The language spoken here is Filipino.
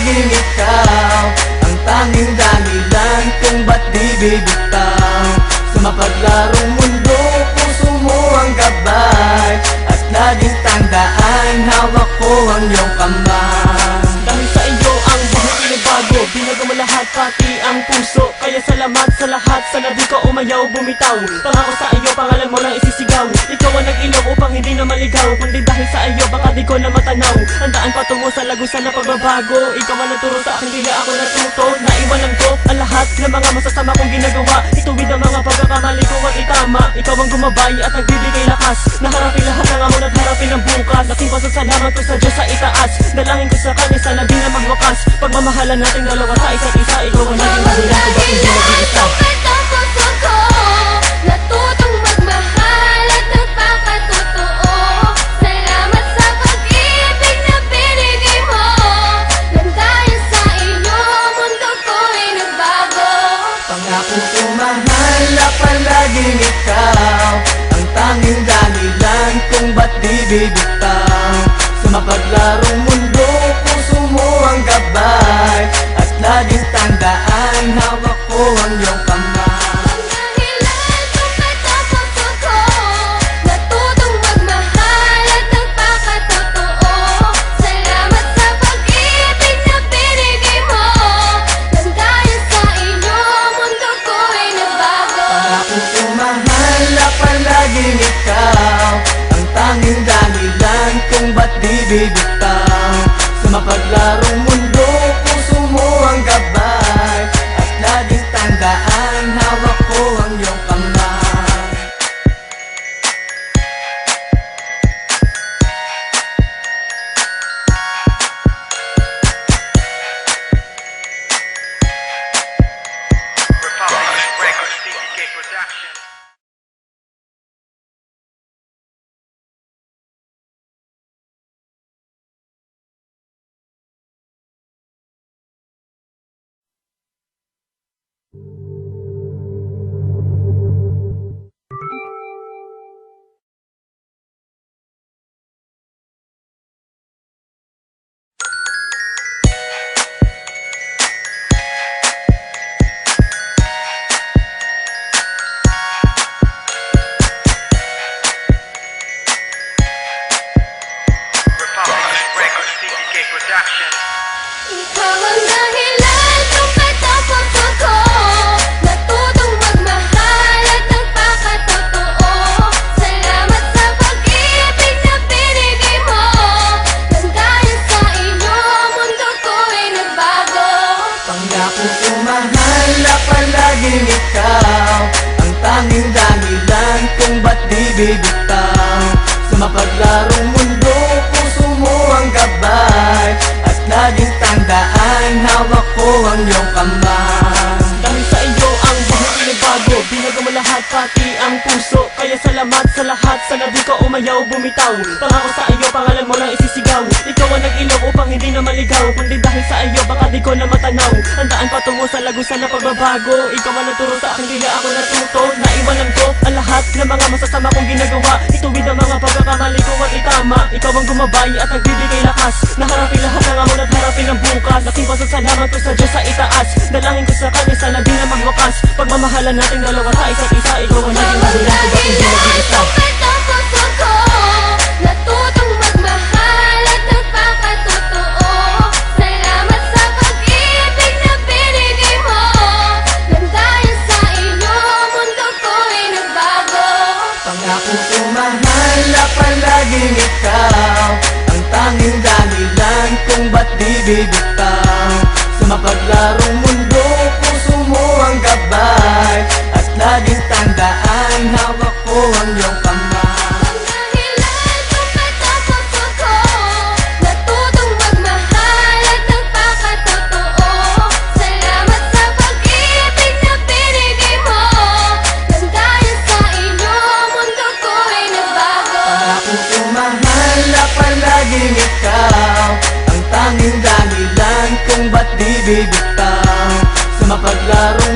palaging ikaw ang tanging dahilan kung ba't di bibitaw. Sa mapaglarong mundo, puso mo ang gabay, at laging tandaan, hawak ko ang iyong kamay. Dahil sa iyo ang buhay pinagbago, binago mo lahat pati ang puso. Kaya salamat sa lahat, sana di ka umayaw bumitaw. Pangako sa iyo, pangalan mo lang isisigaw. Ikaw ang nag-ilaw upang hindi na maligaw, kundi dahil sa iyo baka di ko na matanaw. Ang daan patungo sa lagusan na pagbabago, ikaw ang nagturo sa akin, kaya ako natuto. Naiwanan ko ang lahat ng mga masasama kong ginagawa. Ituwid ang mga pagkakamali ko at itama. Ikaw ang gumabay at nagbibigay lakas, naharapin lahat ng amon at harapin ang bukas. Laking pasasalamat ko sa Diyos sa itaas, dalangin ko sa Kanya sana di na magwakas. Pagmamahalan nating dalawa sa isa't isa, ikaw ang naging dahilan ko bakit hindi nag-iisa. Natutong magmahal at nagpakatotoo. Salamat sa pag-ibig na binigay mo, nang dahil sa iyo, mundo ko'y nagbago. Pangako ko mahal na palaging ikaw ang tanging dahilan kung ba't di bibitaw. Sa mapaglarong mundo, puso mo ang gabay, at laging tandaan, hawak ko ang iyong kamay. Palaging ikaw ang tanging dahilan kung ba't di bibitaw. Sa mapaglarong mundo, puso mo ang gabay, at laging tandaan, hawak ko ang iyong kamay. Republic Records, TDK Production. Production. Ikaw ang dahilan kung ba't ang puso ko natutong magmahal at nagpakatotoo. Salamat sa pag-ibig na binigay mo, nang dahil sa iyo, mundo ko'y nagbago. Pangako ko mahal na palaging ikaw ang tanging dahilan kung ba't di bibitaw. Sa mapaglarong mundo, puso mo ang gabay, at laging tandaan, hawak ko ang iyong kamay. Dahil sa iyo ang buhay pinagbago, binago mo lahat pati ang puso. Kaya salamat sa lahat, sana di ka umayaw bumitaw. Pangako sa iyo, pangalan mo lang isisigaw. Ikaw ang nag-ilaw upang hindi na maligaw, kundi dahil sa iyo baka di ko na matanaw. Ang daan patungo sa lagusan na pagbabago, ikaw ang nagturo sa akin, kaya ako natuto. Naiwanan ko ang lahat ng mga masasama kong ginagawa. Ituwid ang mga pagkakamali ko at itama. Ikaw ang gumabay at nagbibigay lakas, naharapin lahat ng amon at harapin ang bukas. Laking pasasalamat ko sa Diyos sa itaas, dalangin ko sa Kanya sana di na magwakas. Pagmamahalan nating dalawa sa isa't isa, ikaw ang naging dahilan ko bakit hindi nag-iisa. Natutong magmahal at nagpakatotoo. Salamat sa pag-ibig na binigay mo, nang dahil sa iyo, mundo ko'y nagbago. Pangako ko mahal na palaging ikaw ang tanging dahilan kung ba't di bibitaw. Sa mapaglarong mundo, puso mo ang gabay, at laging tandaan, hawak ko ang iyong kamay. Natutong magmahal at nagpakatotoo. Salamat sa pag-ibig na binigay mo, nang dahil sa iyo, mundo ko'y nagbago. Pangako ko mahal na palaging ikaw ang tanging dahilan kung ba't di bibitaw. Sa mapaglarong